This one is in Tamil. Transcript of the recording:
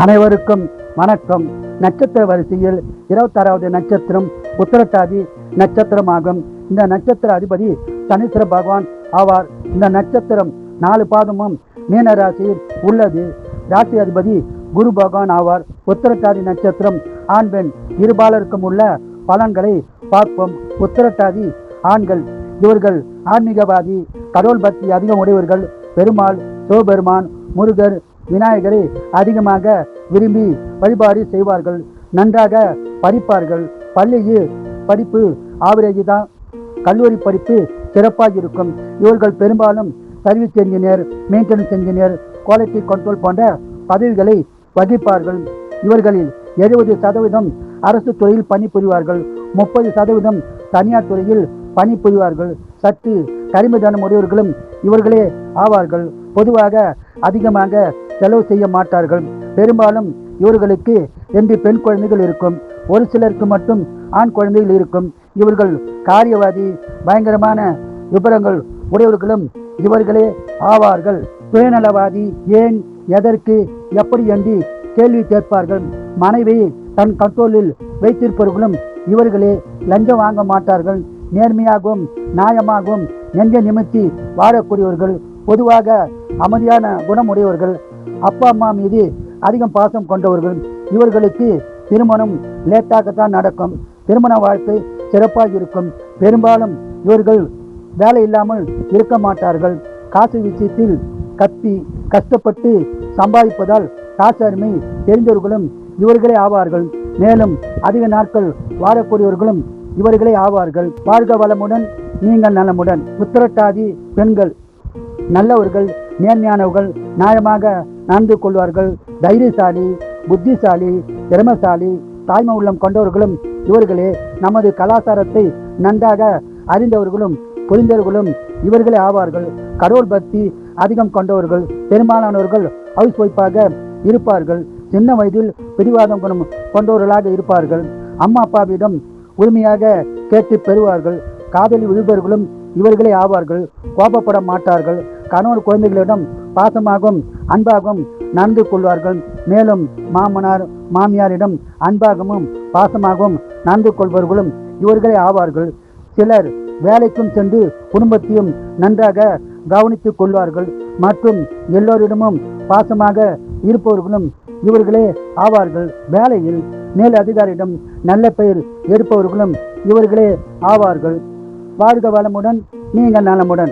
அனைவருக்கும் வணக்கம். நட்சத்திர வரிசையில் 26வது நட்சத்திரம் உத்திரட்டாதி நட்சத்திரமாகும். இந்த நட்சத்திர அதிபதி சனீஸ்வர பகவான் ஆவார். இந்த நட்சத்திரம் 4 பாதமும் மீன ராசியில் உள்ளது. ராசி அதிபதி குரு பகவான் ஆவார். உத்திரட்டாதி நட்சத்திரம் ஆண் பெண் இருபாலருக்கும் உள்ள பலன்களை பார்ப்போம். உத்திரட்டாதி ஆண்கள், இவர்கள் ஆன்மீகவாதி, கடவுள் பக்தி அதிகம் உடையவர்கள். பெருமாள், சிவபெருமான், முருகர், விநாயகரை அதிகமாக விரும்பி வழிபாடு செய்வார்கள். நன்றாக படிப்பார்கள். பள்ளியில் படிப்பு ஆவரேஜ் தான். கல்லூரி படிப்பு சிறப்பாக இருக்கும். இவர்கள் பெரும்பாலும் service engineer, maintenance engineer, quality control போன்ற பதவிகளை வகிப்பார்கள். இவர்களில் 70% அரசு துறையில் பணிபுரிவார்கள். 30% தனியார் துறையில் பணிபுரிவார்கள். சற்று கரிமதனம் உடையவர்களும் இவர்களே ஆவார்கள். பொதுவாக அதிகமாக செலவு செய்ய மாட்டார்கள். பெரும்பாலும் இவர்களுக்கு 2 பெண் குழந்தைகள் இருக்கும். ஒரு சிலருக்கு மட்டும் ஆண் குழந்தைகள் இருக்கும். இவர்கள் காரியவாதி, பயங்கரமான விபரங்கள் உடையவர்களும் இவர்களே ஆவார்கள். சுயநலவாதி, ஏன், எதற்கு, எப்படி என்று கேள்வி கேட்பார்கள். மனைவியை தன் கண்ட்ரோலில் வைத்திருப்பவர்களும் இவர்களே. லஞ்சம் வாங்க மாட்டார்கள். நேர்மையாகவும் நியாயமாகவும் நெஞ்ச நிமித்தி வாழக்கூடியவர்கள். பொதுவாக அமைதியான குணமுடையவர்கள். அப்பா அம்மா மீது அதிகம் பாசம் கொண்டவர்கள். இவர்களுக்கு திருமணம் லேட்டாகத்தான் நடக்கும். திருமண வாழ்க்கை சிறப்பாக இருக்கும். பெரும்பாலும் இவர்கள் வேலை இல்லாமல் இருக்க மாட்டார்கள். காசு விஷயத்தில் கஷ்டப்பட்டு சம்பாதிப்பதால் காசு அருமை தெரிந்தவர்களும் இவர்களே ஆவார்கள். மேலும் அதிக நாட்கள் வாழக்கூடியவர்களும் இவர்களே ஆவார்கள். வாழ்க வளமுடன், நீங்கள் நலமுடன். உத்திரட்டாதி பெண்கள் நல்லவர்கள், நேர்மையானவர்கள், நியாயமாக நடந்து கொள்வார்கள். தைரியசாலி, புத்திசாலி, திறமசாலி, தாய்மை உள்ளம் கொண்டவர்களும் இவர்களே. நமது கலாச்சாரத்தை நன்றாக அறிந்தவர்களும் புரிந்தவர்களும் இவர்களே ஆவார்கள். கடவுள் பக்தி அதிகம் கொண்டவர்கள். பெரும்பாலானவர்கள் ஹவுஸ் ஒய்ஃபாக இருப்பார்கள். சின்ன வயதில் பிடிவாதம் குணம் கொண்டவர்களாக இருப்பார்கள். அம்மா அப்பாவிடம் உரிமையாக கேட்டு பெறுவார்கள். காதலி விழுபவர்களும் இவர்களே ஆவார்கள். கோபப்பட மாட்டார்கள். கணவன் குழந்தைகளிடம் பாசமாகவும் அன்பாகவும் நடந்து கொள்வார்கள். மேலும் மாமனார் மாமியாரிடம் அன்பாகவும் பாசமாகவும் நடந்து கொள்பவர்களும் இவர்களே ஆவார்கள். சிலர் வேலைக்கும் சென்று குடும்பத்தையும் நன்றாக கவனித்துக் கொள்வார்கள். மற்றும் எல்லோரிடமும் பாசமாக இருப்பவர்களும் இவர்களே ஆவார்கள். வேலையில் மேல் அதிகாரியிடம் நல்ல பெயர் எடுப்பவர்களும் இவர்களே ஆவார்கள். வாழ்க வளமுடன், நீங்கள் நலமுடன்.